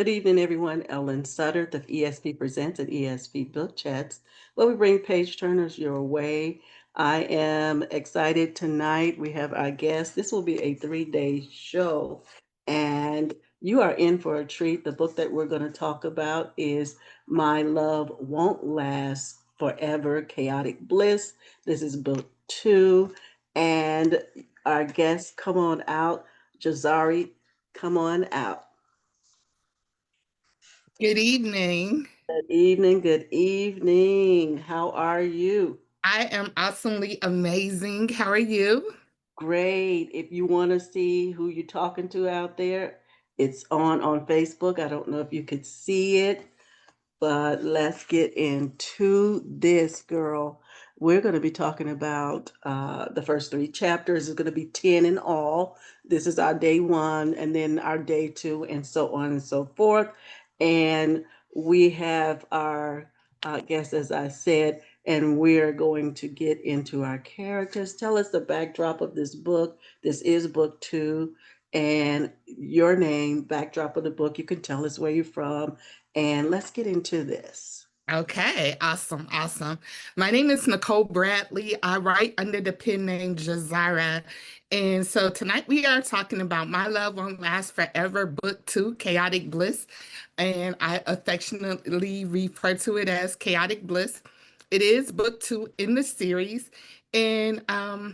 Good evening, everyone. Ellen Sutter of ESP Presents at ESP Book Chats, where we bring page turners your way. I am excited tonight. We have our guest. This will be a 3-day show, and you are in for a treat. The book that we're going to talk about is My Love Won't Last Forever, Chaotic Bliss. This is book 2, and our guest, come on out. JAHZARA, come on out. Good evening. Good evening. Good evening. How are you? I am awesomely amazing. How are you? Great. If you want to see who you're talking to out there, it's on Facebook. I don't know if you could see it, but let's get into this, girl. We're going to be talking about the first 3 chapters. It's going to be 10 in all. This is our day 1, and then our day 2, and so on and so forth. And we have our guest, as I said, and we're going to get into our characters. Tell us the backdrop of this book. This is book 2, and your name, backdrop of the book. You can tell us where you're from, and let's get into this. Okay, awesome, awesome. My name is Nicole Bradley. I write under the pen name JAHZARA. And so tonight we are talking about My Love Won't Last Forever, Book 2, Chaotic Bliss. And I affectionately refer to it as Chaotic Bliss. It is book 2 in the series. And let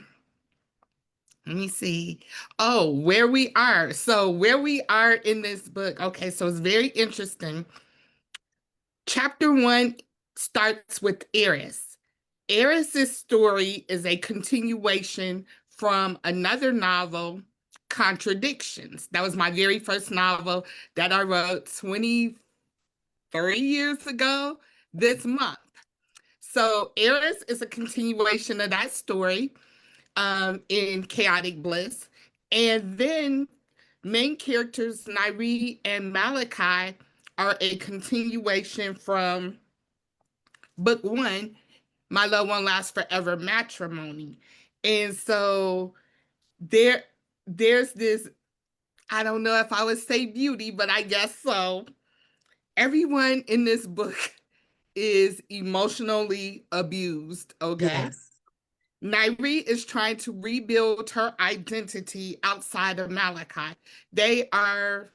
me see. Oh, where we are. So, where we are in this book. Okay, so it's very interesting. Chapter 1 starts with Aris. Aris's story is a continuation from another novel, Contradictions. That was my very first novel that I wrote 23 years ago this month. So, Aris is a continuation of that story in Chaotic Bliss. And then main characters Nyree and Malachi are a continuation from book 1, My Love Won't Last Forever, Matrimony. And so there there's this, I don't know if I would say beauty, but I guess so. Everyone in this book is emotionally abused, okay? Yes. Nyree is trying to rebuild her identity outside of Malachi. They are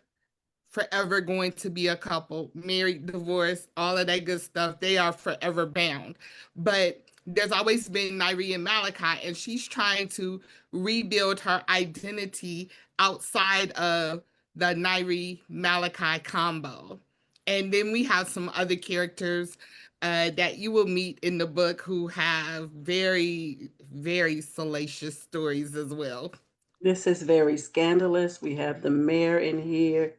forever going to be a couple, married, divorced, all of that good stuff. They are forever bound. But there's always been Nyree and Malachi, and she's trying to rebuild her identity outside of the Nyree Malachi combo. And then we have some other characters that you will meet in the book who have very, very salacious stories as well. This is very scandalous. We have the mayor in here,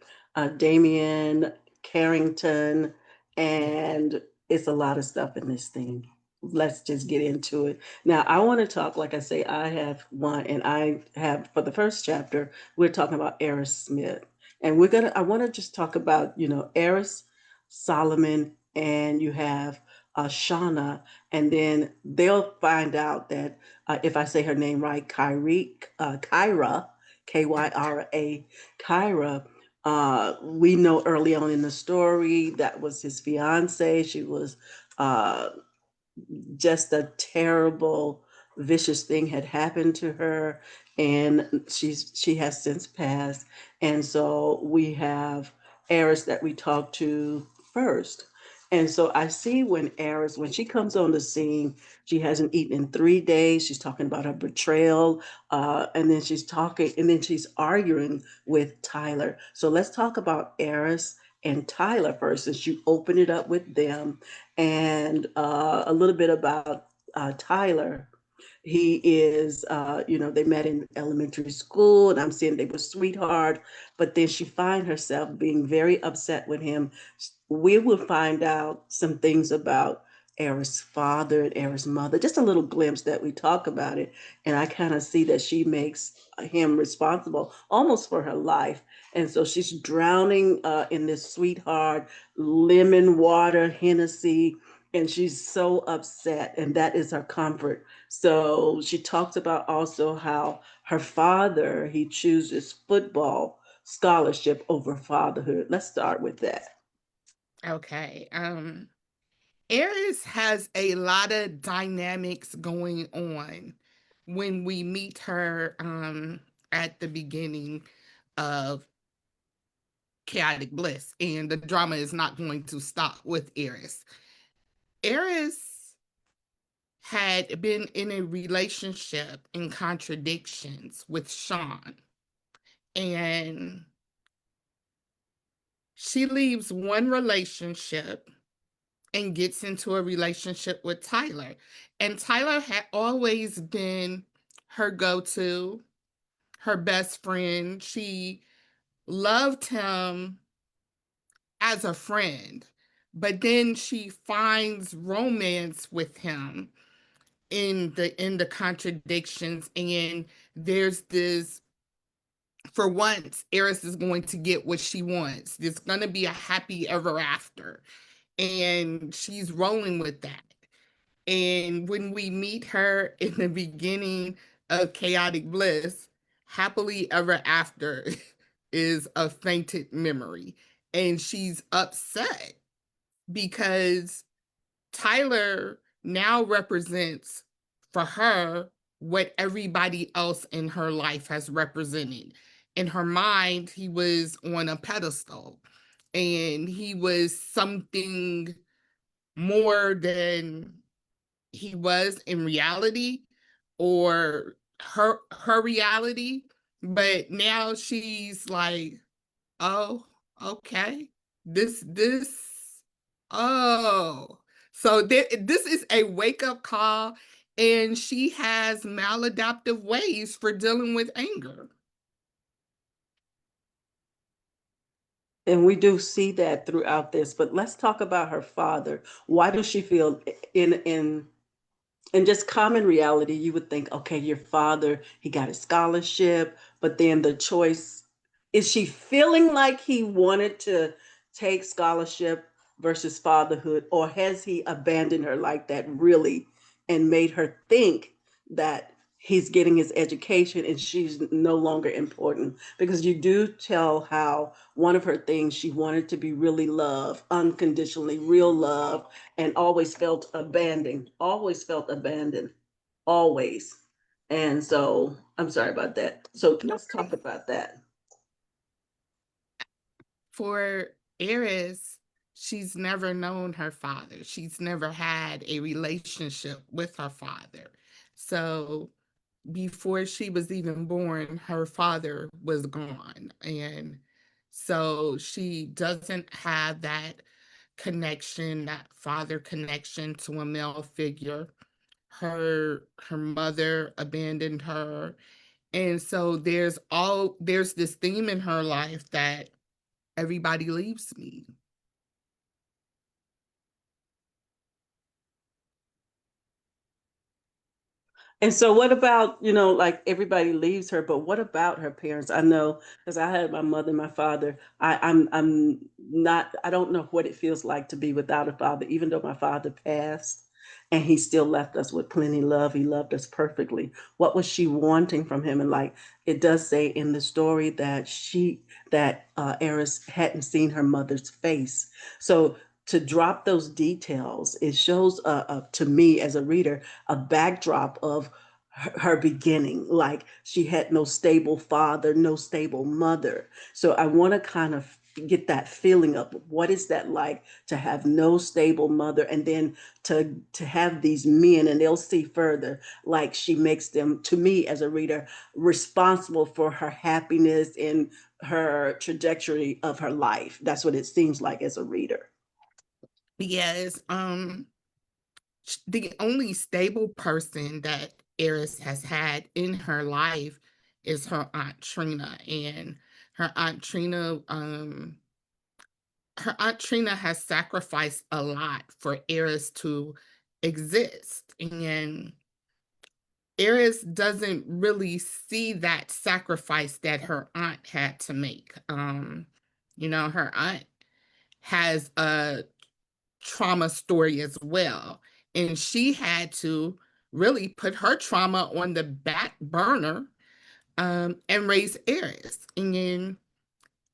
Damian Carrington, and it's a lot of stuff in this thing. Let's just get into it. Now, I want to talk, like I say, I have one, and I have, for the first chapter, we're talking about Aris Smith. And I want to just talk about, Aris, Solomon, and you have Shauna, and then they'll find out that if I say her name right, Kyra, Kyra, Kyra. We know early on in the story that was his fiance. She was uh, just a terrible, vicious thing had happened to her, and she has since passed. And so we have Aris that we talked to first. And so I see when Aris, when she comes on the scene, she hasn't eaten in 3 days. She's talking about her betrayal, and then she's arguing with Tyler. So let's talk about Aris and Tyler first, since you open it up with them, and a little bit about Tyler. He is, they met in elementary school, and I'm saying they were sweetheart, but then she find herself being very upset with him. We will find out some things about Aris' father and Aris' mother, just a little glimpse that we talk about it. And I kind of see that she makes him responsible almost for her life. And so she's drowning in this sweetheart, lemon water, Hennessy, and she's so upset, and that is her comfort. So she talks about also how her father, he chooses football scholarship over fatherhood. Let's start with that. Okay. Aries has a lot of dynamics going on when we meet her at the beginning of Chaotic Bliss, and the drama is not going to stop with Aries. Aries had been in a relationship in contradictions with Sean, and she leaves one relationship and gets into a relationship with Tyler. And Tyler had always been her go to, her best friend. She loved him as a friend, but then she finds romance with him in the contradictions, and there's this, for once Eris is going to get what she wants. There's going to be a happy ever after, and she's rolling with that. And when we meet her in the beginning of Chaotic Bliss, happily ever after is a fainted memory. And she's upset because Tyler now represents for her what everybody else in her life has represented. In her mind, he was on a pedestal and he was something more than he was in reality, or her reality. But now she's like, oh, okay, this oh, so this is a wake-up call, and she has maladaptive ways for dealing with anger. And we do see that throughout this, but let's talk about her father. Why does she feel in just common reality, you would think, okay, your father, he got a scholarship, but then the choice, is she feeling like he wanted to take scholarship versus fatherhood, or has he abandoned her like that really and made her think that he's getting his education and she's no longer important? Because you do tell how one of her things, she wanted to be really loved unconditionally, real love, and always felt abandoned, always. And so I'm sorry about that. So let's talk about that. For Eris, she's never known her father. She's never had a relationship with her father. So before she was even born, her father was gone. And so she doesn't have that connection, that father connection to a male figure. Her mother abandoned her. And so there's this theme in her life that everybody leaves me. And so what about, like everybody leaves her, but what about her parents? I know because I had my mother and my father. I'm not, I don't know what it feels like to be without a father, even though my father passed and he still left us with plenty love. He loved us perfectly. What was she wanting from him? And like it does say in the story that Eris hadn't seen her mother's face. So to drop those details, it shows to me as a reader a backdrop of her beginning. Like she had no stable father, no stable mother. So I want to kind of get that feeling of what is that like to have no stable mother, and then to have these men, and they'll see further, like she makes them, to me as a reader, responsible for her happiness and her trajectory of her life. That's what it seems like as a reader. Yes, the only stable person that Eris has had in her life is her aunt Trina, and her aunt Trina, her aunt Trina has sacrificed a lot for Eris to exist, and Eris doesn't really see that sacrifice that her aunt had to make. Her aunt has a trauma story as well. And she had to really put her trauma on the back burner and raise Eris. And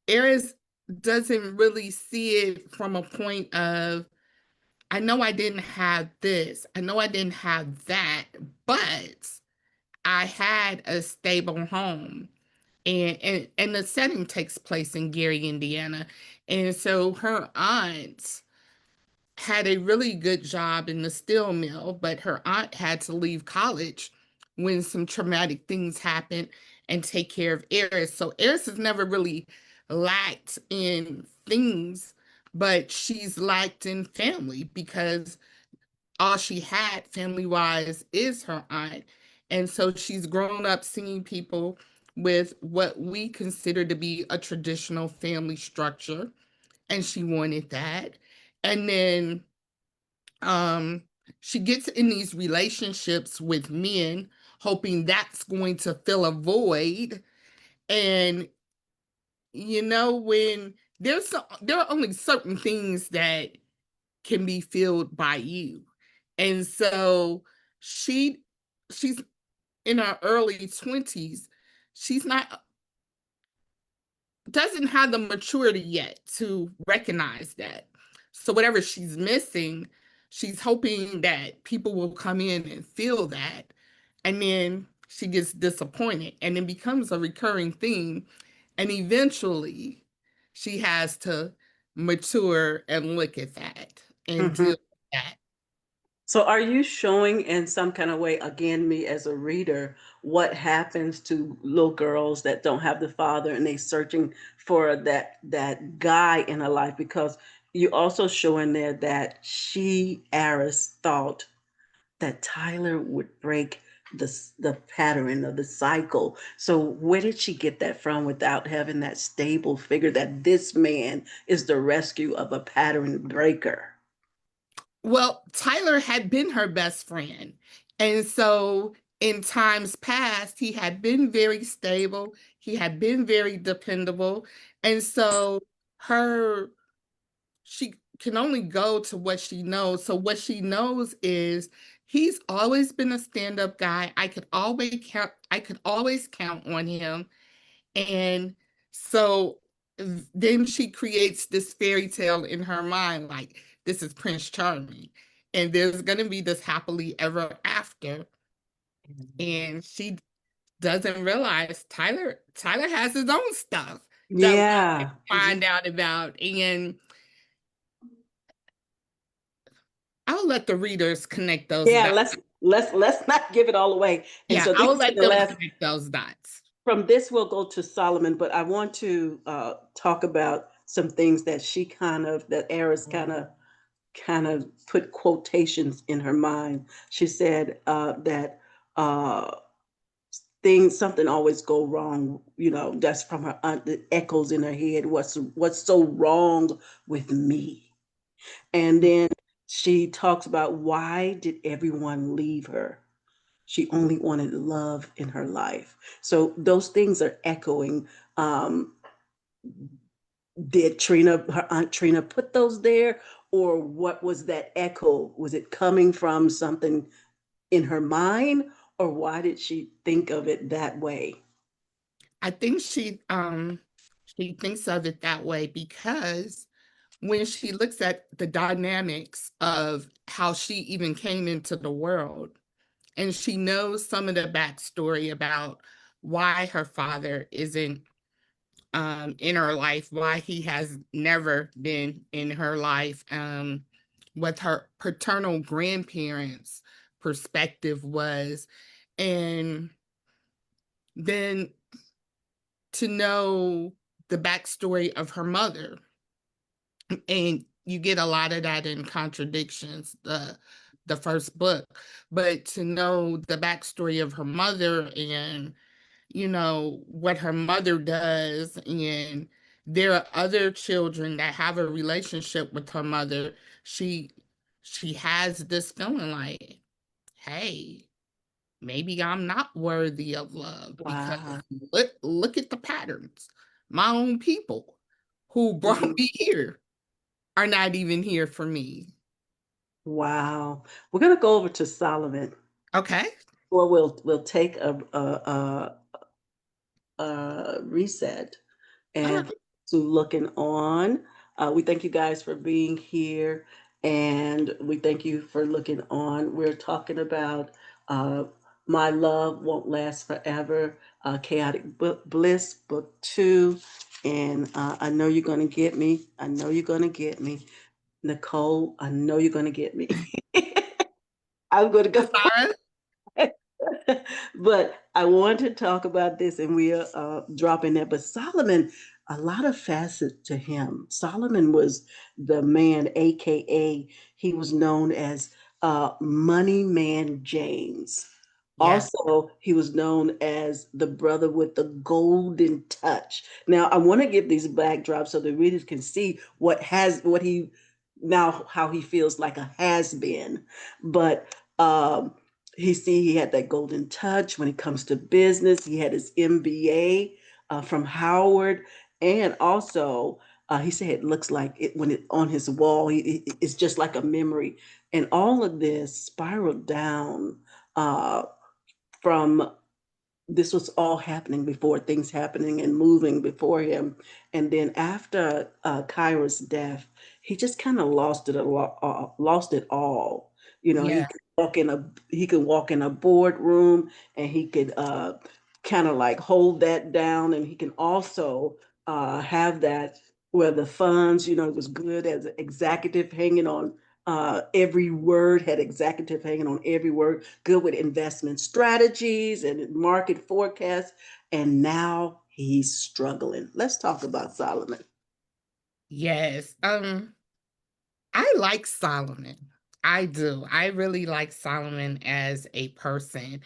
Aris doesn't really see it from a point of, I know I didn't have this, I know I didn't have that, but I had a stable home. And the setting takes place in Gary, Indiana. And so her aunt had a really good job in the steel mill, but her aunt had to leave college when some traumatic things happened and take care of Eris. So Eris has never really lacked in things, but she's lacked in family because all she had family wise is her aunt. And so she's grown up seeing people with what we consider to be a traditional family structure, and she wanted that. And then um she gets in these relationships with men hoping that's going to fill a void. And when there are only certain things that can be filled by you. And so she she's in her early 20s. She's not doesn't have the maturity yet to recognize that. So whatever she's missing, she's hoping that people will come in and feel that. And then she gets disappointed and it becomes a recurring theme. And eventually she has to mature and look at that and deal Mhm. with that. So are you showing in some kind of way, again, me as a reader, what happens to little girls that don't have the father and they searching for that guy in her life? Because you also show in there that she, Aris, thought that Tyler would break the pattern of the cycle. So where did she get that from without having that stable figure that this man is the rescue of a pattern breaker? Well, Tyler had been her best friend. And so in times past, he had been very stable, he had been very dependable. And so her she can only go to what she knows. So what she knows is he's always been a stand-up guy. I could always count on him. And so then she creates this fairy tale in her mind, like this is Prince Charming, and there's going to be this happily ever after. And she doesn't realize Tyler has his own stuff that we Yeah. find out about. And I'll let the readers connect those Yeah, dots. let's not give it all away. And Yeah, so I this will is let the them last. connect those dots. From this, we'll go to Solomon, but I want to talk about some things that that Eris kind of put quotations in her mind. She said that something always go wrong. That's from her aunt. That echoes in her head. What's so wrong with me? And then she talks about why did everyone leave her? She only wanted love in her life. So those things are echoing. Um, did her Aunt Trina put those there? Or what was that echo? Was it coming from something in her mind? Or why did she think of it that way? I think she thinks of it that way because when she looks at the dynamics of how she even came into the world, and she knows some of the backstory about why her father isn't in her life, why he has never been in her life, what her paternal grandparents' perspective was, and then to know the backstory of her mother. And you get a lot of that in Contradictions, the first book, but to know the backstory of her mother and what her mother does, and there are other children that have a relationship with her mother. She has this feeling like, hey, maybe I'm not worthy of love because Wow. look at the patterns. My own people who brought Mhm. me here are not even here for me. Wow. We're gonna go over to Solomon, Okay. or we'll take a reset. All And right. to Looking On. We thank you guys for being here, and we thank you for looking on. We're talking about uh, My Love Won't Last Forever, Chaotic Bliss, Book 2. And I know you're going to get me. I know you're going to get me. Nicole, I know you're going to get me. I'm going to go. Zara? But I want to talk about this, and we are dropping that. But Solomon, a lot of facets to him. Solomon was the man, aka he was known as Money Man James. Yes. Also, he was known as the brother with the golden touch. Now, I want to give these backdrops so the readers can see what he now how he feels like a has been. But he had that golden touch when it comes to business. He had his MBA from Howard, and also he said it looks like it when it on his wall. It's just like a memory, and all of this spiraled down uh, from this was all happening before things happening and moving before him. And then after Kyra's death, he just kind of lost it all. You know, Yeah. he could walk in a boardroom and he could kind of like hold that down, and he can also have that where the funds, you know, it was good as an executive hanging on every word, had executive hanging on every word, good with investment strategies and market forecasts. And now he's struggling. Let's talk about Solomon. Yes. I like Solomon. I do. I really like Solomon as a person.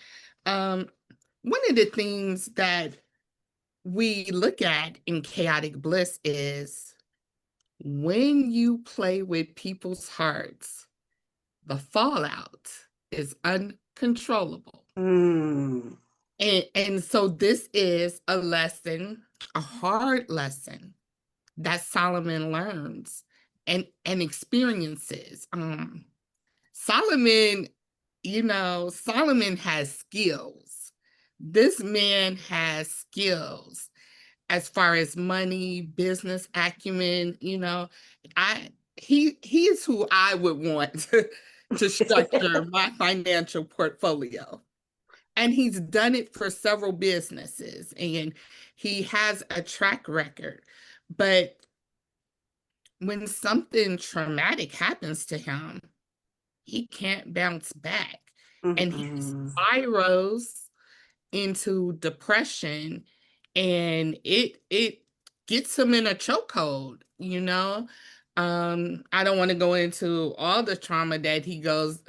Um, One of the things that we look at in chaotic bliss is when you play with people's hearts, the fallout is uncontrollable. Mm, And so this is a lesson, a hard lesson that Solomon learns and experiences. Solomon, Solomon has skills. This man has skills as far as money, business acumen, he is who I would want to structure my financial portfolio. And he's done it for several businesses and he has a track record. But when something traumatic happens to him, he can't bounce back. And he mm-mm, spirals into depression and it gets him in a chokehold. I don't want to go into all the trauma that he goes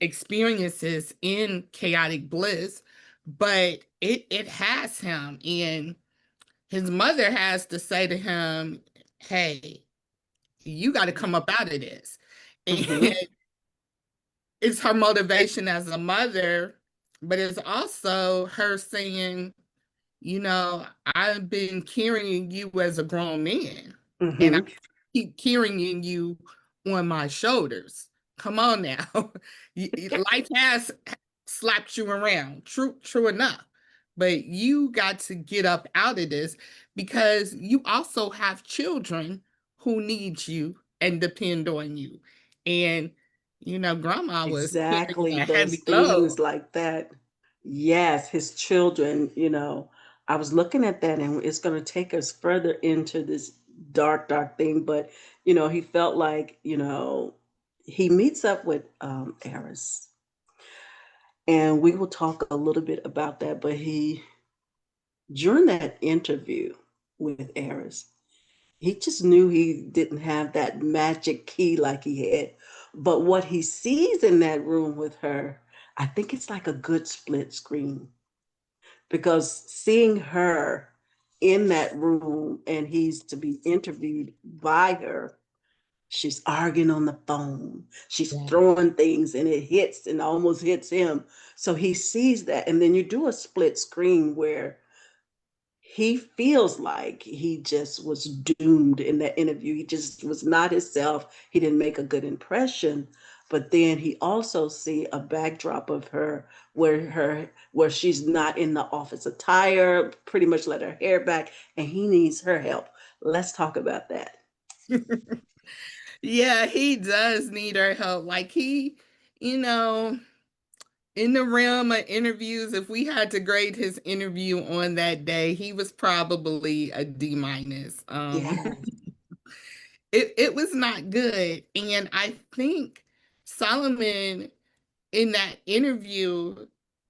experiences in chaotic bliss, but it has him, and his mother has to say to him, hey, you got to come up out of this. And mm-hmm, it's her motivation as a mother, but it's also her saying, I've been carrying you as a grown man, and I mm-hmm. keep carrying you on my shoulders. Come on now. Life has slapped you around. True enough. But you got to get up out of this because you also have children who need you and depend on you. And grandma was carrying Exactly, a those heavy load. things like that. Yes, his children, I was looking at that, and it's going to take us further into this dark thing. But, he felt like, he meets up with Aris, and we will talk a little bit about that. But during that interview with Aris, he just knew he didn't have that magic key like he had. But what he sees in that room with her, I think it's like a good split screen, because seeing her in that room and he's to be interviewed by her, she's arguing on the phone, she's Yeah. throwing things, and it hits and almost hits him. So he sees that. And then you do a split screen where he feels like he just was doomed in that interview. He just was not himself. He didn't make a good impression. But then he also see a backdrop of her where she's not in the office attire, pretty much let her hair back, and he needs her help. Let's talk about that. Yeah, he does need our help. Like you know, in the realm of interviews, if we had to grade his interview on that day, he was probably a D minus. Yes. It was not good. And I think Solomon in that interview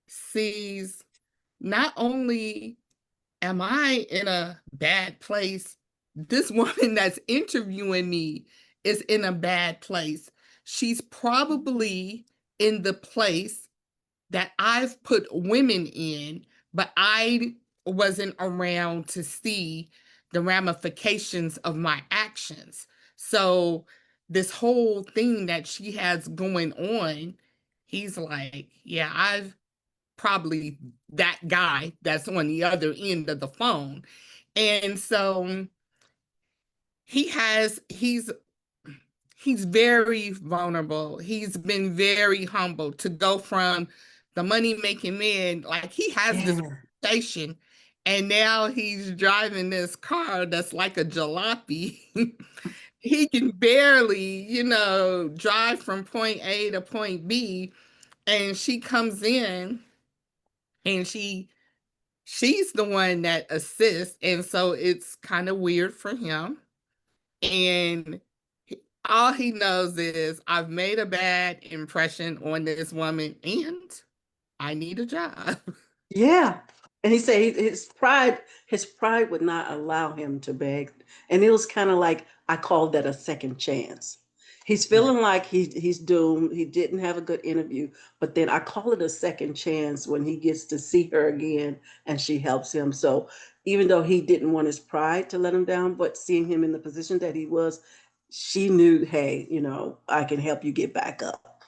sees not only am I in a bad place, this woman that's interviewing me is in a bad place. She's probably in the place that I've put women in, but I wasn't around to see the ramifications of my actions. So, this whole thing that she has going on, he's like, yeah, I've probably that guy that's on the other end of the phone. And so he's very vulnerable. He's been very humble to go from the money making man, like he has this Yeah. reputation, and now he's driving this car that's like a jalopy. He can barely, drive from point A to point B. And she comes in and she's the one that assists. And so it's kind of weird for him. And all he knows is I've made a bad impression on this woman and I need a job. Yeah. And he said his pride would not allow him to beg. And it was kind of like I called that a second chance. He's Yeah. feeling like he's doomed. He didn't have a good interview, but then I call it a second chance when he gets to see her again and she helps him. So even though he didn't want his pride to let him down, but seeing him in the position that he was, she knew, hey, I can help you get back up,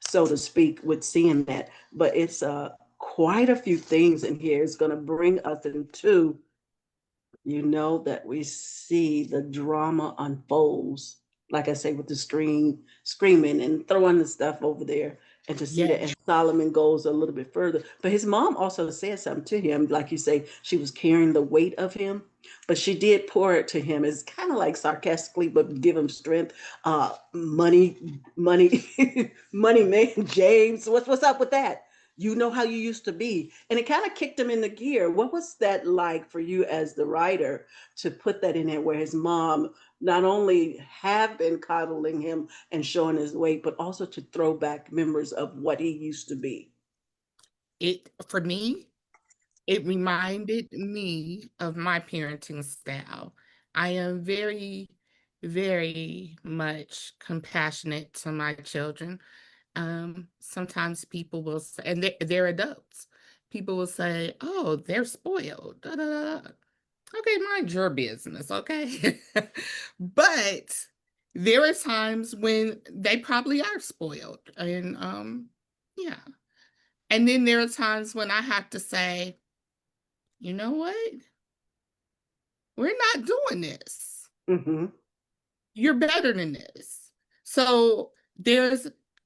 so to speak, with seeing that. But it's quite a few things in here. It's going to bring us into, that we see the drama unfolds. Like I say, with the screaming and throwing the stuff over there, and to see Yeah. that. And Solomon goes a little bit further. But his mom also said something to him, like you say, she was carrying the weight of him, but she did pour it to him. It's kind of like sarcastically, but give him strength. Money, money man, James. What's up with that? You know how you used to be. And it kind of kicked him into gear. What was that like for you as the writer to put that in there, where his mom not only have been coddling him and showing his weight, but also to throw back memories of what he used to be? It for me, it reminded me of my parenting style. I am very, very much compassionate to my children. Sometimes people will say, and they're adults. People will say, "Oh, they're spoiled." Da, da, da, da. Okay, mind your business, okay? But there are times when they probably are spoiled, and yeah. And then there are times when I have to say, you know what? We're not doing this. Mm-hmm. You're better than this. So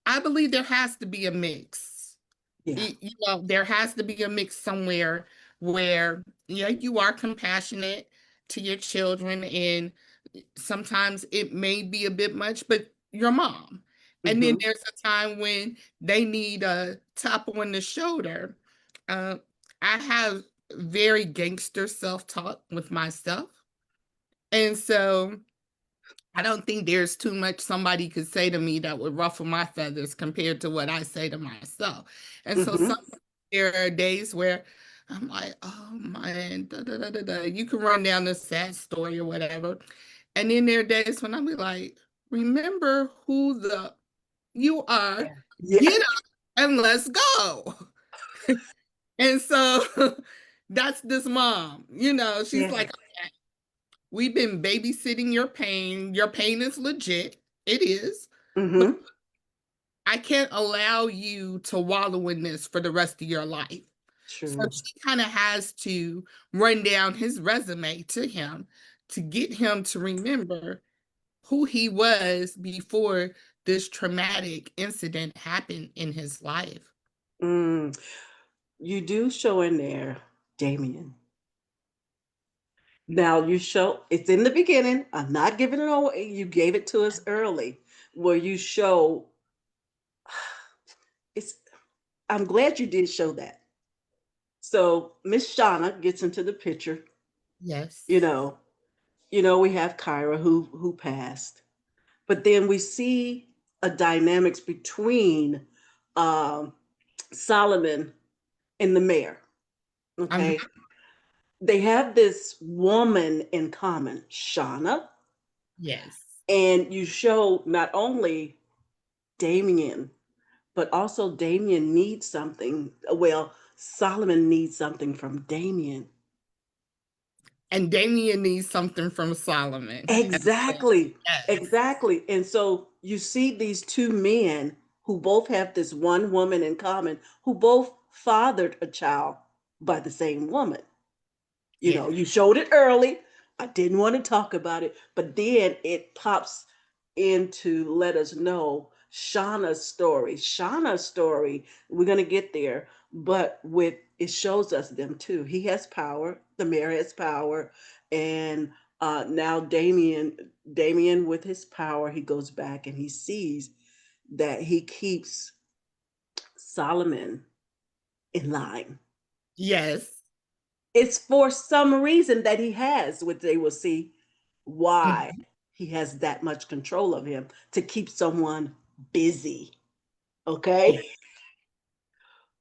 I believe there has to be a mix. Yeah. There has to be a mix somewhere where, yeah, you are compassionate to your children, and sometimes it may be a bit much, but your mom. And then Mm-hmm. there's a time when they need a tap on the shoulder. Uh, I have very gangster self-talk with myself. And so I don't think there's too much somebody could say to me that would ruffle my feathers compared to what I say to myself. And so Mm-hmm. there are days where I'm like, oh man, da, da, da, da, da. You can run down this sad story or whatever. And then there are days when I'm like, remember who you are, Yeah. Yeah. get up and let's go. And so that's this mom, she's Yeah. like, we've been babysitting your pain. Your pain is legit. It is. But Mm-hmm. I can't allow you to wallow in this for the rest of your life. So True. she kind of has to run down his resume to him to get him to remember who he was before this traumatic incident happened in his life. You do show in there Damien. Now you show it's in the beginning. I'm not giving it away. You gave it to us early, where you show it's. I'm glad you did show that. So Miss Shauna gets into the picture. You Yes. know, we have Kyra who passed, but then we see a dynamics between um, Solomon and the mayor. Um, Okay, they have this woman in common, Shauna, yes. and you show not only Damien, but also Damien needs something. Well, Solomon needs something from Damien. And Damien needs something from Solomon as well. Exactly. Yes. Exactly. And so you see these two men who both have this one woman in common, who both fathered a child by the same woman. Yeah. You showed it early. I didn't want to talk about it, but then it pops in to let us know Shauna's story. Shauna's story, we're going to get there, but with it shows us them too. He has power, the mayor has power, and now Damien with his power, he goes back and he sees that he keeps Solomon in line. Yes. It's for some reason that he has, which they will see why Mhm. he has that much control of him to keep someone busy. Okay.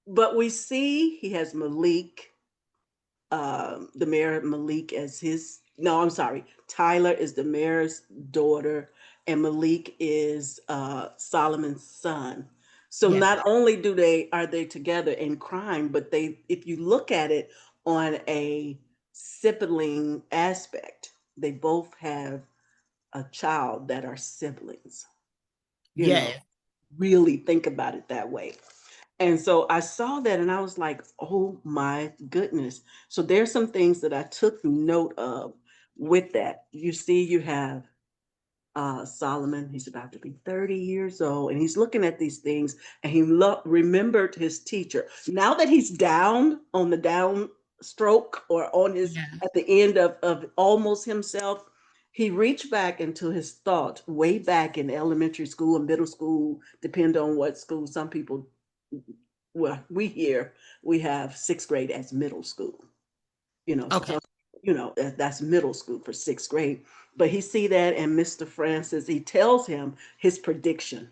But we see he has Malik, the mayor Malik as his. No, I'm sorry. Tyler is the mayor's daughter, and Malik is Solomon's son. So Yeah. not only do they are they together in crime, but they, if you look at it on a sibling aspect, they both have a child that are siblings. You know, Yes. really think about it that way. And so I saw that and I was like, oh my goodness. So there's some things that I took note of with that. You see, you have Solomon, he's about to be 30 years old, and he's looking at these things and he remembered his teacher. Now that he's down on the down stroke or on his Yeah. at the end of almost himself, he reached back into his thought way back in elementary school and middle school, depend on what school. Some people, well, we have sixth grade as middle school, so Okay. some, that's middle school for sixth grade. But he see that, and Mr. Francis, he tells him his prediction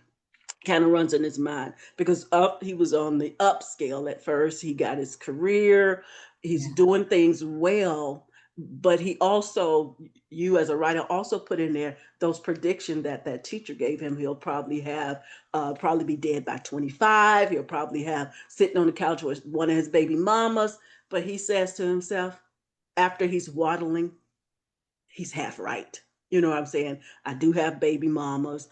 kind of runs in his mind because he was on the upscale at first. He got his career, he's Yeah. doing things well, but he also, you as a writer also put in there those prediction that teacher gave him. He'll probably have probably be dead by 25. He'll probably have sitting on the couch with one of his baby mamas. But he says to himself, after he's waddling, he's half right. You know what I'm saying? I do have baby mamas.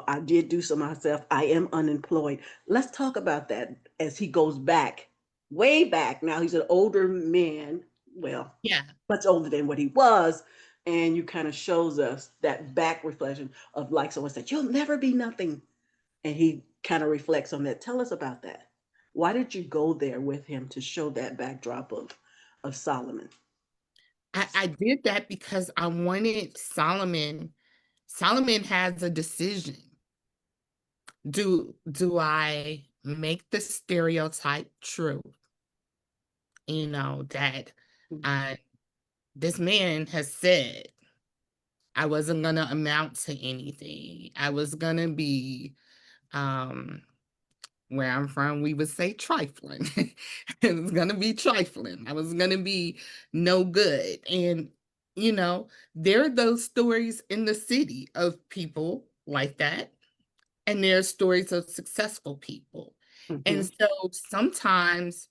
I did do some myself. I am unemployed. Let's talk about that as he goes back, way back. Now he's an older man. Well, Yeah. much older than what he was. And you kind of shows us that back reflection of like someone said, you'll never be nothing. And he kind of reflects on that. Tell us about that. Why did you go there with him to show that backdrop of Solomon? I did that because I wanted Solomon. Solomon has a decision. Do I make the stereotype true? That I this man has said I wasn't gonna amount to anything. I was gonna be um where I'm from, we would say trifling. It was gonna be trifling. I was gonna be no good. And you know, there are those stories in the city of people like that, and there are stories of successful people. And Mm-hmm. so sometimes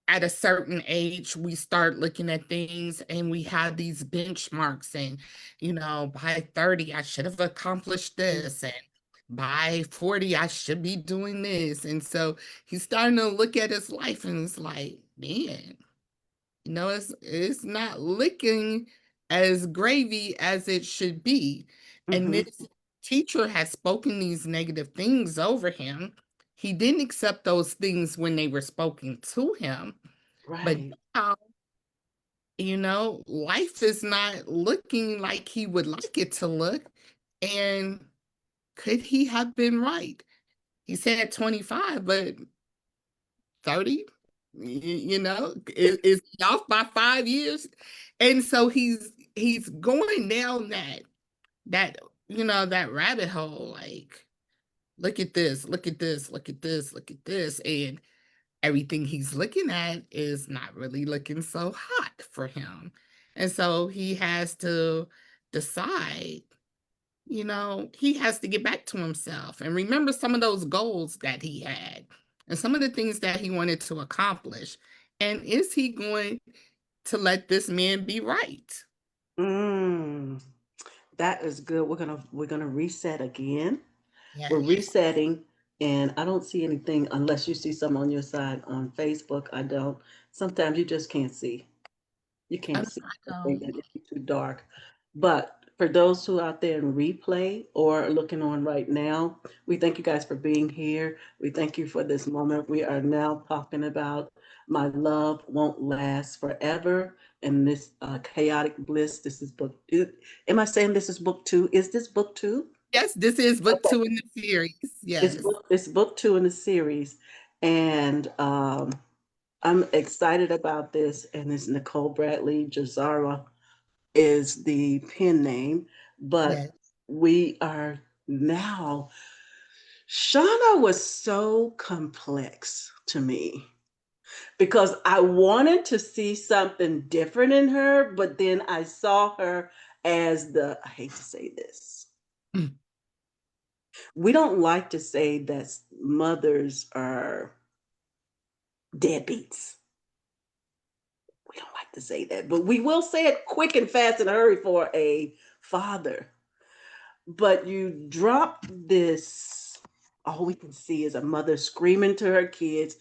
at a certain age, we start looking at things and we have these benchmarks, and by 30, I should have accomplished this, and by 40, I should be doing this. And so he's starting to look at his life and it's like, man, it's not looking as gravy as it should be. And Mm-hmm. this teacher has spoken these negative things over him. He didn't accept those things when they were spoken to him, but Right. now life is not looking like he would like it to look. And could he have been right? He said 25, but 30, is he off by 5 years? And so he's going down that that rabbit hole, like, look at this, look at this, look at this, look at this. And everything he's looking at is not really looking so hot for him. And so he has to decide, he has to get back to himself and remember some of those goals that he had and some of the things that he wanted to accomplish. And is he going to let this man be right? Mm, that is good. We're gonna reset again. We're Yes. resetting, and I don't see anything unless you see some on your side on Facebook. I don't. Sometimes you just can't see. You can't I see anything know. that it's too dark. But for those who are out there in replay or looking on right now, we thank you guys for being here. We thank you for this moment. We are now talking about My Love Won't Last Forever and this chaotic bliss. This is book. Am I saying this is book two? Is this book two? Yes, this is book Okay. 2 in the series. Yes. It's book two in the series. And I'm excited about this. And it's Nicole Bradley JAHZARA is the pen name, but Yes. we are now. Shauna was so complex to me because I wanted to see something different in her, but then I saw her as I hate to say this. Mm. We don't like to say that mothers are deadbeats. We don't like to say that, but we will say it quick and fast and hurry for a father. But you drop this, all we can see is a mother screaming to her kids.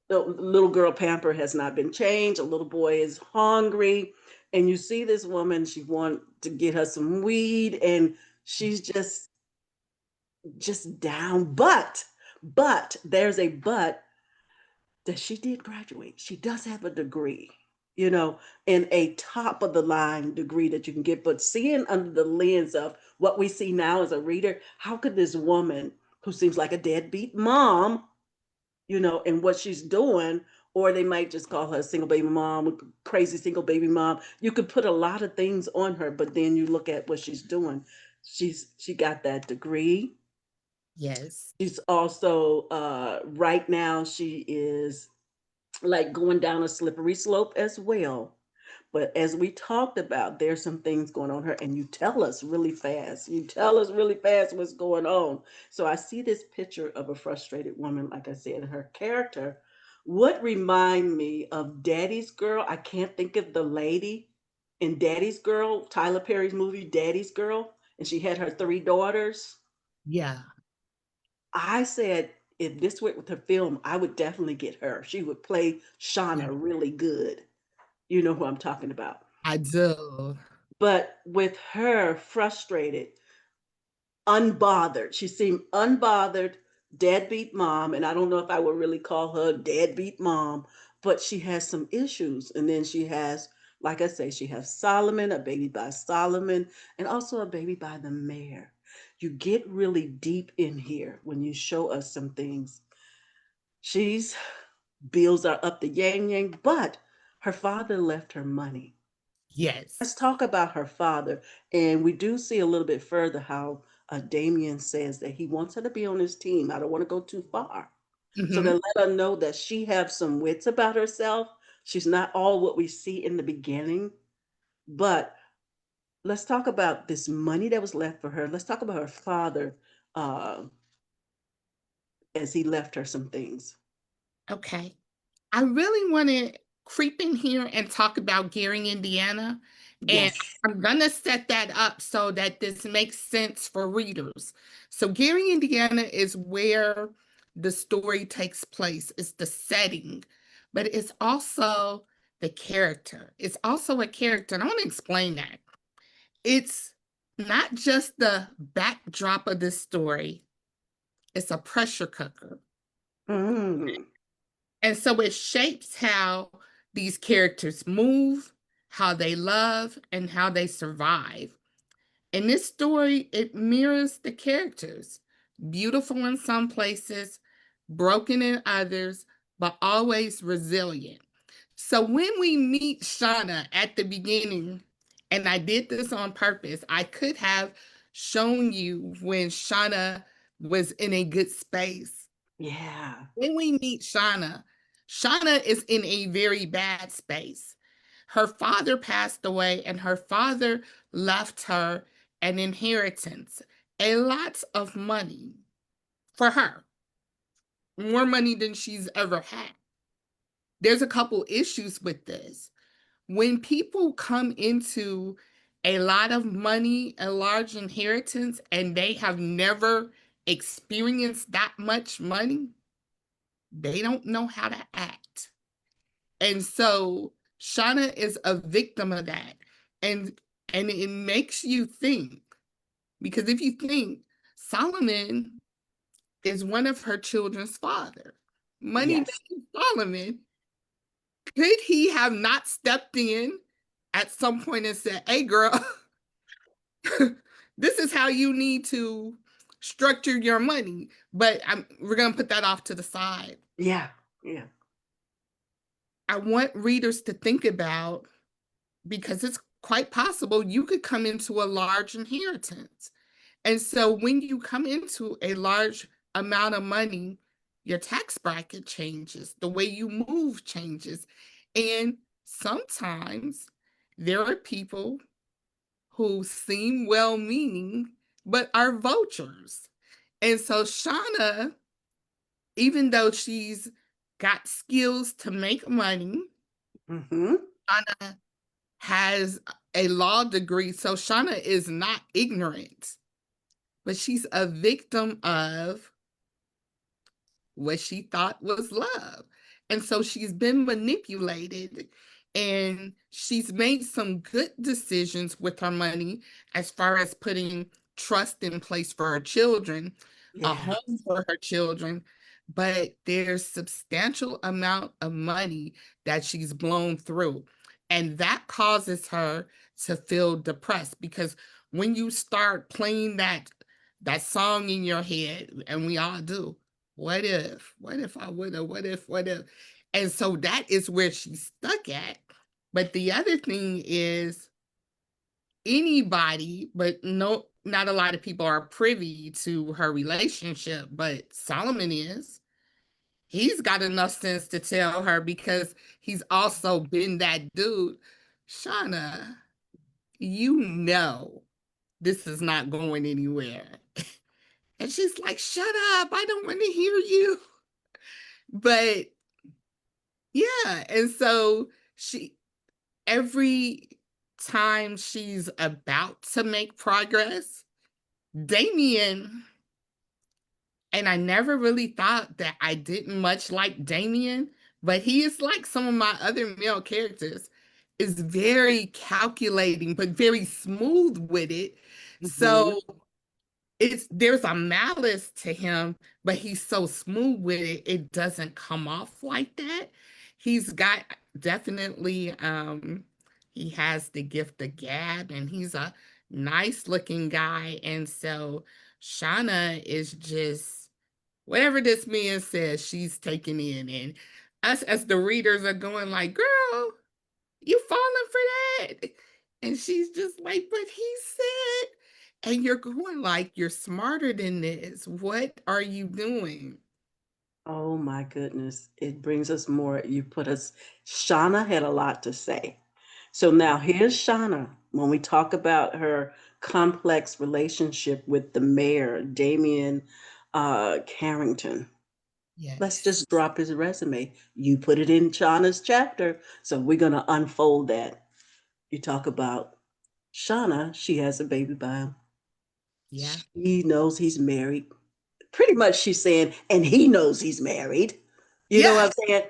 The little girl pamper has not been changed. A little boy is hungry. And you see this woman, she wants to get her some weed, and she's just down. But there's a but that she did graduate. She does have a degree, you know, and a top of the line degree that you can get. But seeing under the lens of what we see now as a reader, how could this woman who seems like a deadbeat mom, and what she's doing, or they might just call her a single baby mom, crazy single baby mom. You could put a lot of things on her, but then you look at what she's doing. She got that degree. Yes. She's also right now she is like going down a slippery slope as well. But as we talked about, there's some things going on her, and you tell us really fast. You tell us really fast what's going on. So I see this picture of a frustrated woman, like I said, her character would remind me of Daddy's Girl. I can't think of the lady in Daddy's Girl, Tyler Perry's movie, Daddy's Girl, and she had her three daughters. Yeah. I said, if this went with her film, I would definitely get her. She would play Yeah. Shauna really good. You know who I'm talking about. I do. But with her frustrated, unbothered, she seemed unbothered, deadbeat mom. And I don't know if I would really call her deadbeat mom, but she has some issues. And then she has, like I say, she has Solomon, a baby by Solomon, and also a baby by the mayor. You get really deep in here when you show us some things. She's bills are up the yang yang, but her father left her money. Let's Yes. talk about her father. And we do see a little bit further how Damien says that he wants her to be on his team. I don't want to go too far. So Hmm. then let her know that she has some wits about herself. She's not all what we see in the beginning. But let's talk about this money that was left for her. Let's talk about her father uh, as he left her some things. Okay. I really want to creep in here and talk about Gary, Indiana. And Yes. I'm going to set that up so that this makes sense for readers. So, Gary, Indiana is where the story takes place, it's the setting, but it's also the character. It's also a character. And I want to explain that. It's not just the backdrop of this story, it's a pressure cooker. Mm. And so it shapes how these characters move, how they love, and how they survive. In this story, it mirrors the characters, beautiful in some places, broken in others, but always resilient. So when we meet Shauna at the beginning, and I did this on purpose, I could have shown you when Shauna was in a good space. Yeah. When we meet Shauna, Shauna is in a very bad space. Her father passed away, and her father left her an inheritance, a lot of money for her, more money than she's ever had. There's a couple issues with this. When people come into a lot of money, a large inheritance, and they have never experienced that much money, they don't know how to act. And so Shauna is a victim of that. And it makes you think, because if you think Solomon is one of her children's father, money Yes. making Solomon, could he have not stepped in at some point and said, "Hey girl, this is how you need to structure your money"? But we're going to put that off to the side. Yeah. Yeah. I want readers to think about, because it's quite possible you could come into a large inheritance. And so when you come into a large amount of money, your tax bracket changes, the way you move changes. And sometimes there are people who seem well meaning, but are vultures. And so Shauna, even though she's got skills to make money, Mm-hmm. Shauna has a law degree. So Shauna is not ignorant, but she's a victim of what she thought was love. And so she's been manipulated, and she's made some good decisions with her money as far as putting trust in place for her children, a Yeah. home for her children, but there's substantial amount of money that she's blown through. And that causes her to feel depressed, because when you start playing that song in your head, and we all do, what if I would have, what if? And so that is where she's stuck at. But the other thing is, anybody, but no, not a lot of people are privy to her relationship, but Solomon is. He's got enough sense to tell her, because he's also been that dude. Shauna, you know this is not going anywhere. And she's like, shut up, I don't want to hear you. But yeah, and so she, every time she's about to make progress, Damien, and I never really thought that I didn't much like Damien, but he is like some of my other male characters, is very calculating but very smooth with it. Mm-hmm. So there's a malice to him, but he's so smooth with it, it doesn't come off like that. He's got definitely he has the gift of gab, and he's a nice looking guy. And so Shauna is just, whatever this man says, she's taking in. And us as the readers are going like, girl, you falling for that? And she's just like, but he said, and you're going like, you're smarter than this. What are you doing? Oh my goodness. It brings us more. You put us, Shauna had a lot to say. So now here's Shauna. When we talk about her complex relationship with the mayor, Damien Carrington, let's Yes. just drop his resume. You put it in Shauna's chapter. So we're going to unfold that. You talk about Shauna, she has a baby by him. Yeah. She knows he's married. Pretty much she's saying, and he knows he's married. You know what Yes. I'm saying?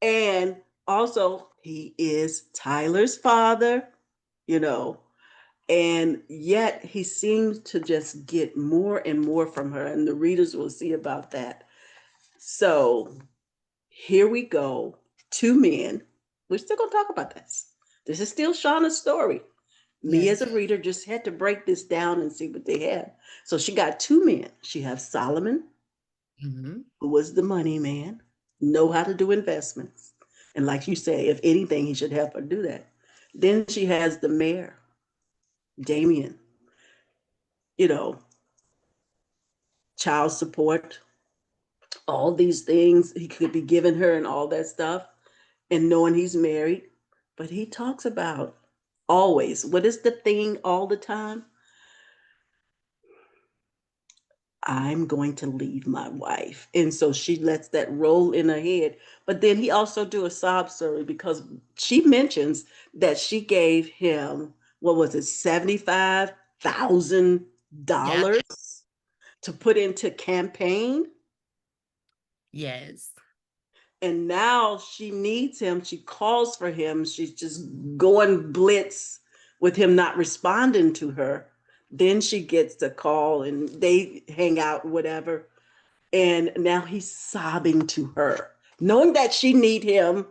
And also, he is Tyler's father, you know, and yet he seems to just get more and more from her, and the readers will see about that. So here we go. Two men. We're still going to talk about this. This is still Shauna's story. Me as Yes. a reader just had to break this down and see what they had. So she got two men. She has Solomon, Hmm. who was the money man, know how to do investments. And like you say, if anything, he should help her do that. Then she has the mayor, Damien, you know, child support, all these things he could be giving her and all that stuff, and knowing he's married. But he talks about always, what is the thing all the time? I'm going to leave my wife. And so she lets that roll in her head. But then he also do a sob story because she mentions that she gave him, what was it, Yep. $75,000 to put into campaign. Yes. And now she needs him. She calls for him. She's just going blitz with him not responding to her. Then she gets the call and they hang out, whatever. And now he's sobbing to her, knowing that she need him.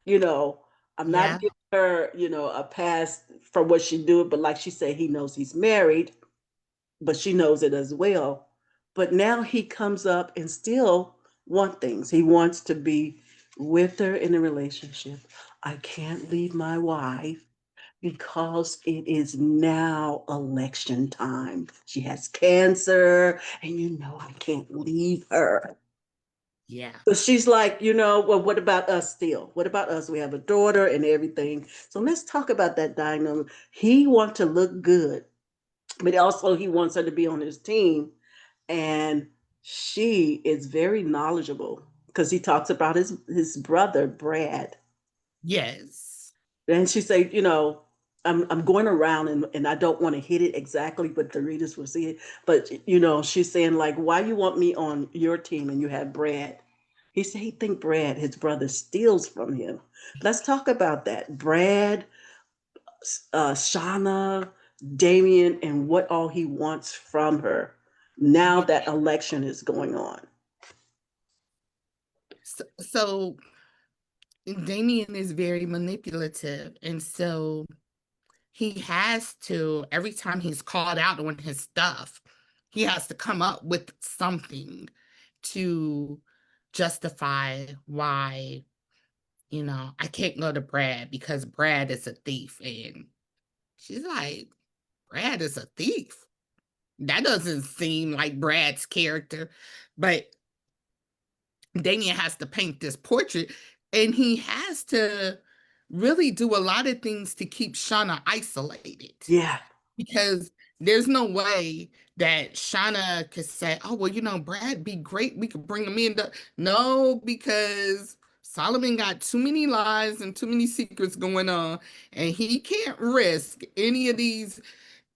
You know, I'm not Yeah. giving her, a pass for what she do, but like she said, he knows he's married, but she knows it as well. But now he comes up and still want things. He wants to be with her in a relationship. I can't leave my wife because it is now election time. She has cancer, and I can't leave her. Yeah. So she's like, well, what about us still? What about us? We have a daughter and everything. So let's talk about that dynamic. He wants to look good, but also he wants her to be on his team. And she is very knowledgeable because he talks about his brother, Brad. Yes. And she said, I'm going around and I don't want to hit it exactly, but the readers will see it. But she's saying like, why you want me on your team and you have Brad? He said he think Brad, his brother, steals from him. Let's talk about that. Brad, Shauna, Damien, and what all he wants from her. Now Yeah. that election is going on. So Damien is very manipulative, and so he has to, every time he's called out on his stuff, he has to come up with something to justify why, I can't go to Brad because Brad is a thief. And she's like, Brad is a thief? That doesn't seem like Brad's character. But Damien has to paint this portrait, and he has to really do a lot of things to keep Shauna isolated, Yeah. because there's no way that Shauna could say, "Oh, well, Brad be great. We could bring him in." No, because Solomon got too many lies and too many secrets going on, and he can't risk any of these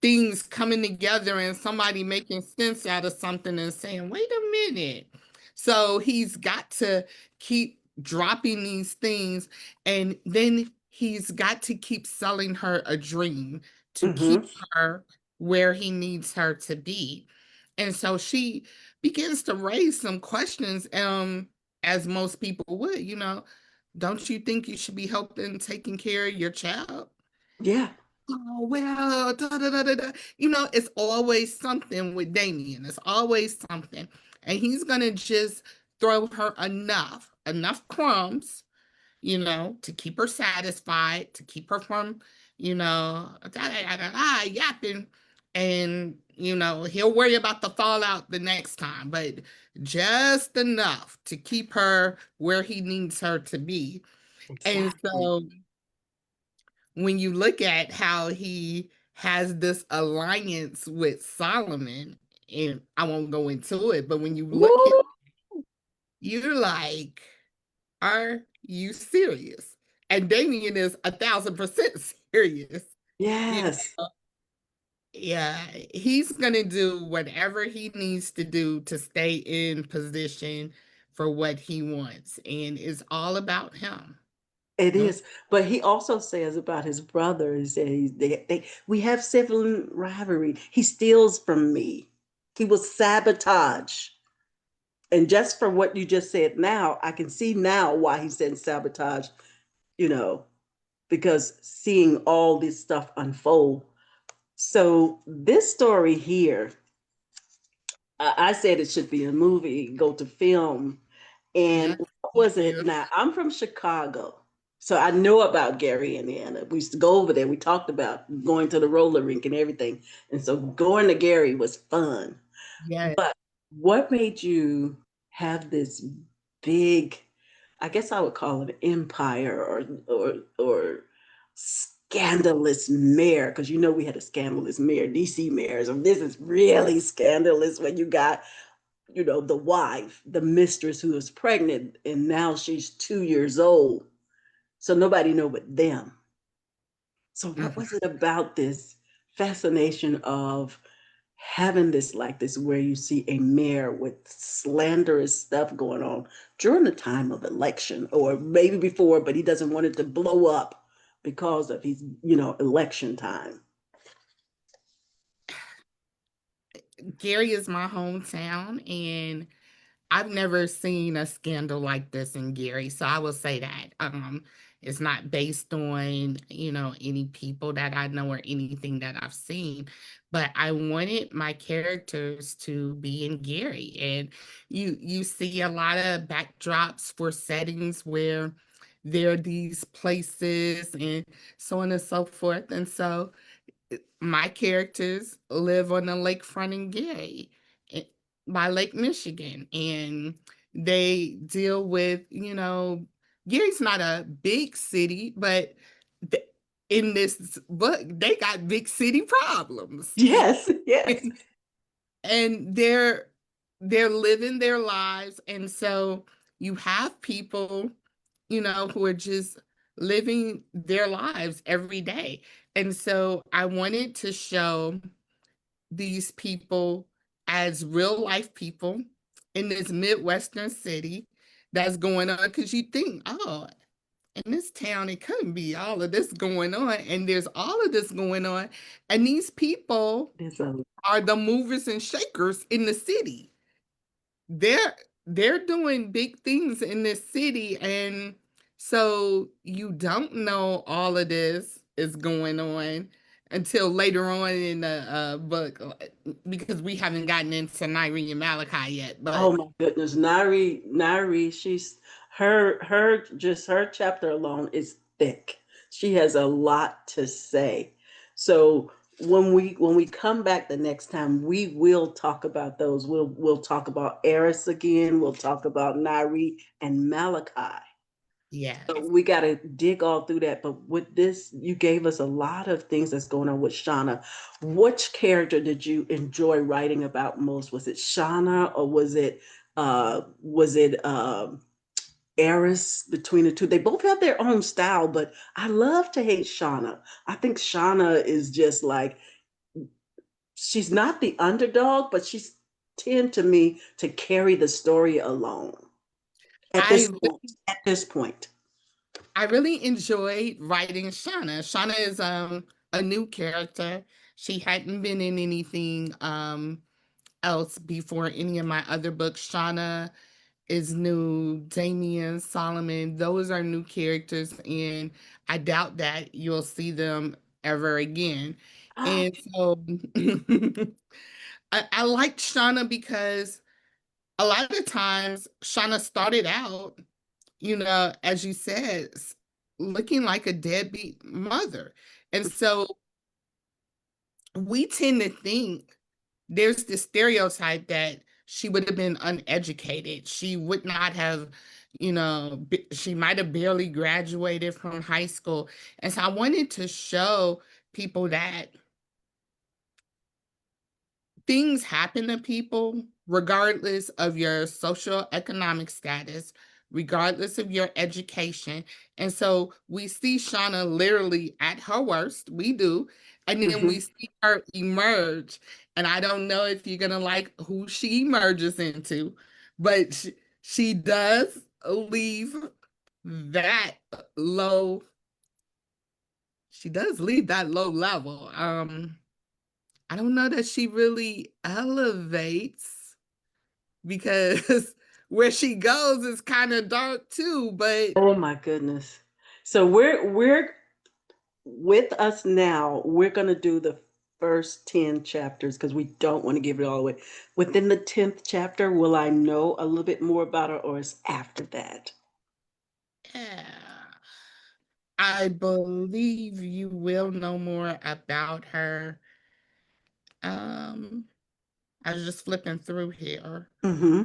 things coming together and somebody making sense out of something and saying, wait a minute. So he's got to keep dropping these things, and then he's got to keep selling her a dream to Mm-hmm. keep her where he needs her to be. And so she begins to raise some questions, as most people would, don't you think you should be helping taking care of your child? Yeah. Oh, well, da, da, da, da, da. It's always something with Damien. It's always something. And he's gonna just throw her enough crumbs, to keep her satisfied, to keep her from, da, da, da, da, da, yapping. And, he'll worry about the fallout the next time, but just enough to keep her where he needs her to be. And Exactly. so when you look at how he has this alliance with Solomon, and I won't go into it, but when you look at, Woo! you're like, are you serious? And Damien is 1,000% serious. You Yes. know, yeah, he's gonna do whatever he needs to do to stay in position for what he wants, and it's all about him. It No, is, but he also says about his brother, he said we have sibling rivalry. He steals from me. He will sabotage. And just for what you just said now, I can see now why he said sabotage, you know. because seeing all this stuff unfold. So this story here, I said it should be a movie, go to film. And Yes, what me was it? too. Now, I'm from Chicago. So I know about Gary, Indiana. We used to go over there. We talked about going to the roller rink and everything. And so going to Gary was fun. Yes. But what made you have this big, I guess I would call it empire or scandalous mayor? Because you know we had a scandalous mayor, DC mayors. And this is really scandalous when you got, the wife, the mistress who is pregnant, and now she's 2 years old. So nobody know but them. So what Mhm. was it about this fascination of having this like this where you see a mayor with slanderous stuff going on during the time of election or maybe before, but he doesn't want it to blow up because of his, election time. Gary is my hometown, and I've never seen a scandal like this in Gary, so I will say that. It's not based on, any people that I know or anything that I've seen, but I wanted my characters to be in Gary. And you see a lot of backdrops for settings where there are these places and so on and so forth. And so my characters live on the lakefront in Gary, eh, by Lake Michigan, and they deal with, Gary's not a big city, but th- in this book, they got big city problems. Yes, yes. And they're living their lives, and so you have people, who are just living their lives every day. And so I wanted to show these people as real life people in this Midwestern city that's going on. Because you think, oh, in this town, it couldn't be all of this going on. And there's all of this going on. And these people There's a are the movers and shakers in the city. They're they're doing big things in this city, and so you don't know all of this is going on until later on in the book, because we haven't gotten into Nyree and Malachi yet. Oh But my goodness, Nyree, she's her chapter alone is thick. She has a lot to say. So when we come back the next time, we will talk about those. We'll talk about Aris again. We'll talk about Nyree and Malachi. So yes, we got to dig all through that. But with this, you gave us a lot of things that's going on with Shauna. Which character did you enjoy writing about most? Was it Shauna or was it Eris? Between the two, they both have their own style, but I love to hate Shauna. I think Shauna is just like she's not the underdog, but she's tend to me to carry the story alone at I this point. At this point. I really enjoyed writing Shauna. Shauna is a new character. She hadn't been in anything else before any of my other books. Shauna is new. Damien, Solomon, those are new characters, and I doubt that you'll see them ever again. And so I liked Shauna because a lot of times Shauna started out, as you said, looking like a deadbeat mother. And so we tend to think there's this stereotype that she would have been uneducated. She would not have, she might have barely graduated from high school. And so I wanted to show people that things happen to people regardless of your social economic status, regardless of your education. And so we see Shauna literally at her worst. We do. And then we Mhm. see her emerge. And I don't know if you're going to like who she emerges into, but she does leave that low. She does leave that low level. I don't know that she really elevates, because where she goes is kind of dark too, but Oh my goodness. So we're with us now, we're going to do the first 10 chapters because we don't want to give it all away. Within the 10th chapter, will I know a little bit more about her, or is after that? Yeah. I believe you will know more about her. Um, I was just flipping through here. Mm-hmm.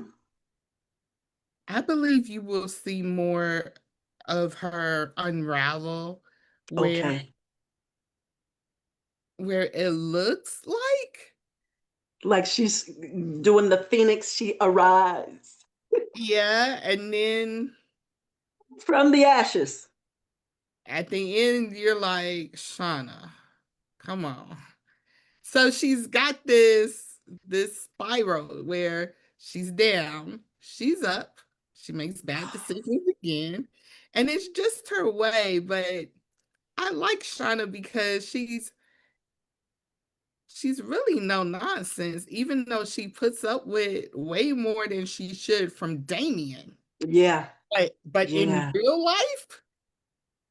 I believe you will see more of her unravel where Okay. where it looks like, Like she's doing the phoenix, she arrives yeah, and then from the ashes. at the end you're like, Shauna, come on. So she's got this spiral where she's down, she's up, she makes bad decisions again, and it's just her way. But I like Shauna because she's really no nonsense, even though she puts up with way more than she should from Damien. Yeah. But in Yeah. real life,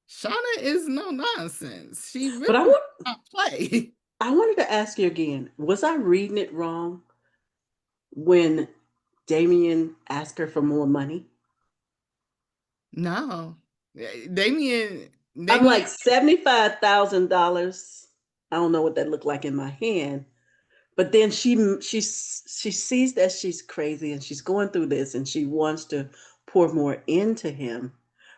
Shauna is no nonsense. She But really does not play. I wanted to ask you again, was I reading it wrong when Damien asked her for more money? No. Damien I'm Damien like $75,000. I don't know what that looked like in my hand. But then she sees that she's crazy and she's going through this and she wants to pour more into him.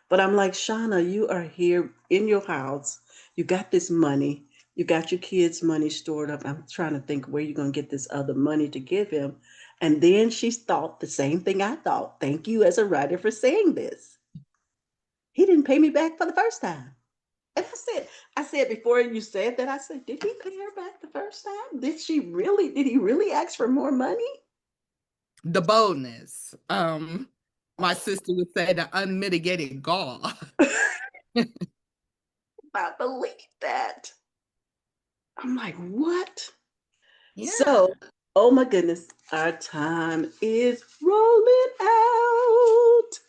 But I'm like, Shauna, you are here in your house. You got this money. You got your kids' money stored up. I'm trying to think where you're going to get this other money to give him. And then she thought the same thing I thought. Thank you as a writer for saying this. He didn't pay me back for the first time. And I said before you said that, I said, did he pay her back the first time? Did he really ask for more money? the boldness. My sister would say the unmitigated gall. I believe that. I'm like, what? Yeah. So, oh my goodness, our time is rolling out.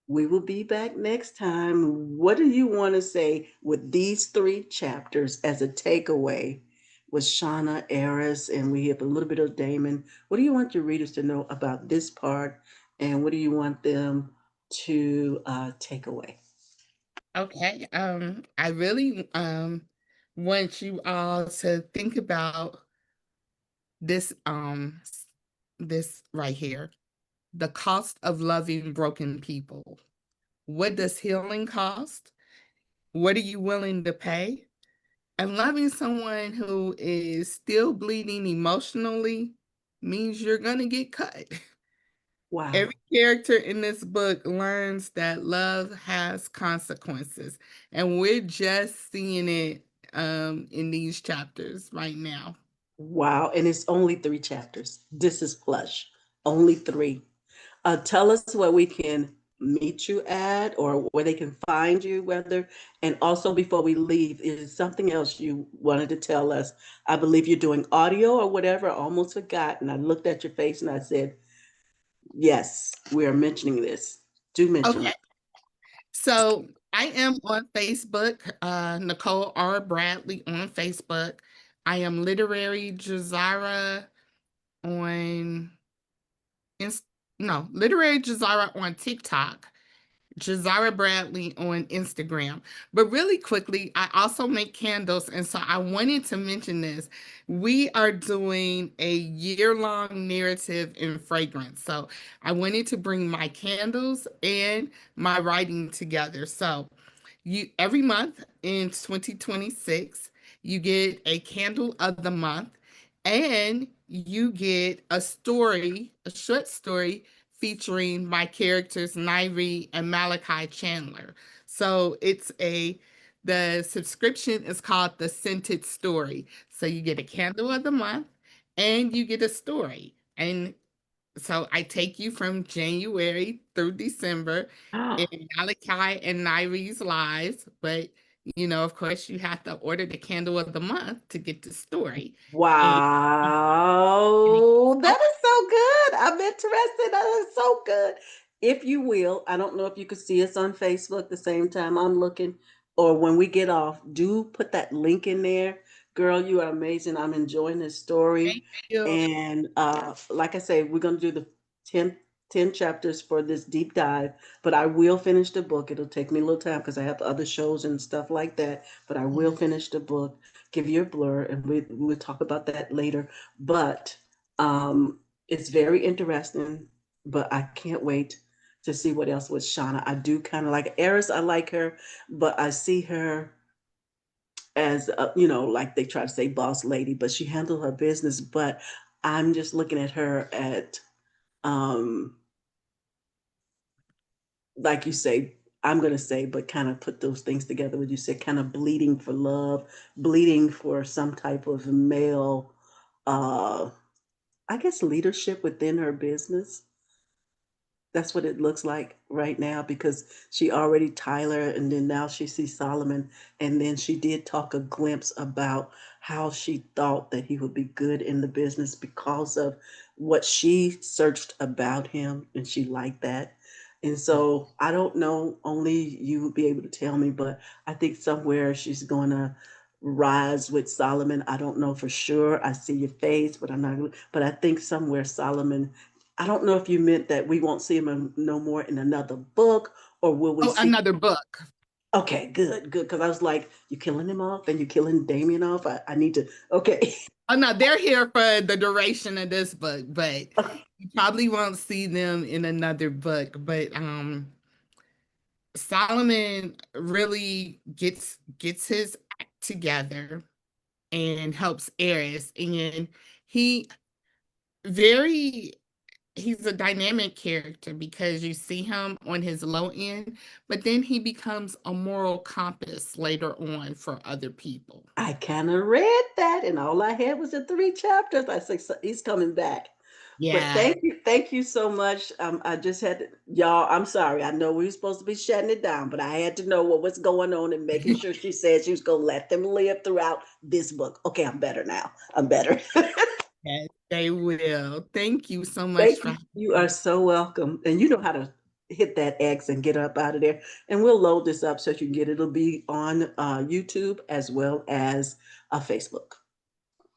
We will be back next time. What do you want to say with these three chapters as a takeaway with Shauna, Aris, and we have a little bit of Damon? What do you want your readers to know about this part, and what do you want them to take away? Okay. I really want you all to think about this this right here. The cost of loving broken people. What does healing cost? What are you willing to pay? And loving someone who is still bleeding emotionally means you're going to get cut. Wow. Every character in this book learns that love has consequences, and we're just seeing it in these chapters right now. Wow. And it's only three chapters. This is plush. Only three. Tell us where we can meet you at or where they can find you, whether, and also before we leave, is something else you wanted to tell us? I believe you're doing audio or whatever. I almost forgot. And I looked at your face and I said, yes, we are mentioning this. Do mention Okay, it. so I am on Facebook, Nicole R Bradley on Facebook. I am Literary JAHZARA on Inst- no, Literary JAHZARA on TikTok. JAHZARA Bradley on Instagram. But really quickly, I also make candles. And so I wanted to mention this. We are doing a year-long narrative in fragrance. So I wanted to bring my candles and my writing together. So you every month in 2026, you get a candle of the month and you get a story, a short story featuring my characters Nyree and Malachi Chandler. So the subscription is called the Scented Story. So you get a candle of the month and you get a story. And so I take you from January through December in Malachi and Nyree's lives, but of course, you have to order the candle of the month to get the story. And, and Wow. so That is so good. I'm interested. That is so good. If you will, I don't know if you could see us on Facebook the same time I'm looking. or when we get off, do put that link in there. Girl, you are amazing. I'm enjoying this story. Thank you. And like I say, we're going to do the 10, 10 chapters for this deep dive, but I will finish the book. It'll take me a little time because I have other shows and stuff like that, but I will Mhm. finish the book, give you a blur, and we'll talk about that later. But it's very interesting, but I can't wait to see what else with Shauna. I do kind of like Aris. I like her, but I see her as like they try to say boss lady, but she handled her business. But I'm just looking at her at um, like you say, I'm gonna say, but kind of put those things together. What you said, kind of bleeding for love, bleeding for some type of male, uh, I guess leadership within her business. That's what it looks like right now because she already Tyler and then now she sees Solomon and then she did talk a glimpse about how she thought that he would be good in the business because of what she searched about him and she liked that. And so I don't know, only you would be able to tell me, but I think somewhere she's going to rise with Solomon. I don't know for sure. I see your face, but I'm not, but I think somewhere Solomon, I don't know if you meant that we won't see him no more in another book, or will we Oh, see? another book. Okay, good, good. Because I was like, you killing him off and you killing Damien off. I need to. Okay, Oh no, they're here for the duration of this book, but you probably won't see them in another book. But Solomon really gets his act together and helps Eris, and he very he's a dynamic character because you see him on his low end, but then he becomes a moral compass later on for other people. I kind of read that, and all I had was the 3 chapters. I said, "So he's coming back." But Yeah. thank you so much. I just had to, y'all. I'm sorry. I know we were supposed to be shutting it down, but I had to know what was going on and making sure she said she was going to let them live throughout this book. Okay, I'm better now. I'm better. Yes, they will. Thank you so much Thank for you. You are so welcome. And you know how to hit that X and get up out of there. And we'll load this up so you can get it. It'll be on YouTube as well as Facebook.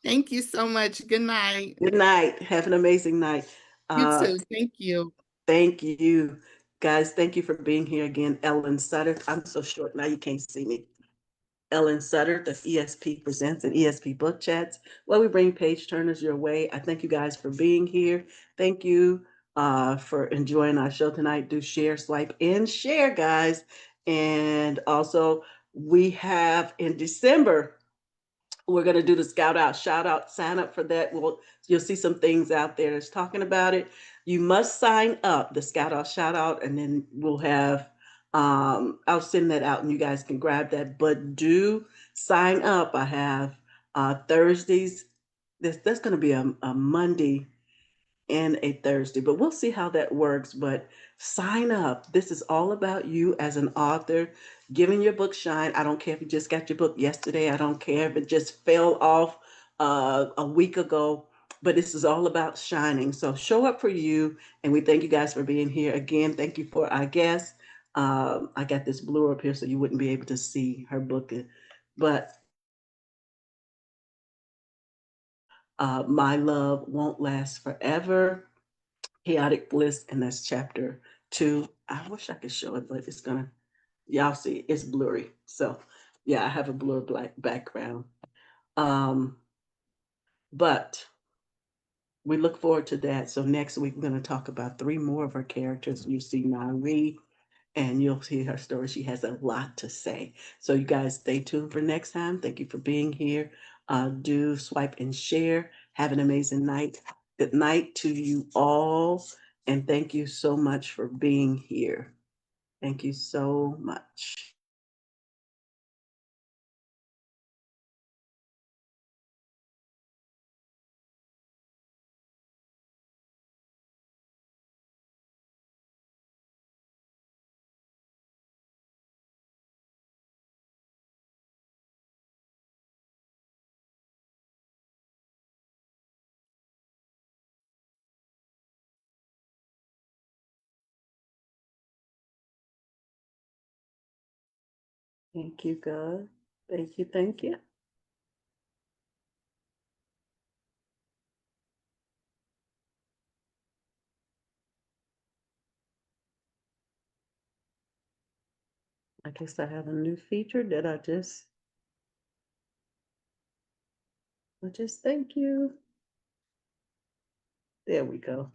thank you so much. Good night. Good night. Have an amazing night. You Uh, too. Thank you. Thank you. Guys, thank you for being here again. Ellen Sutter. I'm so short now you can't see me. Ellen Sutter, the ESP Presents and ESP Book Chats. Well, we bring page turners your way. I thank you guys for being here. Thank you for enjoying our show tonight. Do share, swipe, and share, guys. And also, we have in December, we're going to do the scout out shout out, sign up for that. You'll see some things out there that's talking about it. You must sign up, the scout out shout out, and then we'll have I'll send that out and you guys can grab that, but do sign up. I have Thursdays. That's going to be a Monday and a Thursday, but we'll see how that works. But sign up. This is all about you as an author, giving your book shine. I don't care if you just got your book yesterday. I don't care if it just fell off a week ago, but this is all about shining. So show up for you. And we thank you guys for being here. Again, thank you for our guests. I got this blue up here so you wouldn't be able to see her book. But My Love Won't Last Forever, Chaotic Bliss, and that's chapter 2. I wish I could show it, but it's gonna, y'all see, it's blurry. So yeah, I have a blur black background. Um, but we look forward to that. So next week we're gonna talk about 3 more of her characters. You see Nyree, and you'll see her story. She has a lot to say. So you guys stay tuned for next time. Thank you for being here. Do swipe and share. Have an amazing night. Good night to you all. And thank you so much for being here. Thank you so much. Thank you, God. Thank you, thank you. I guess I have a new feature that I just thank you. There we go.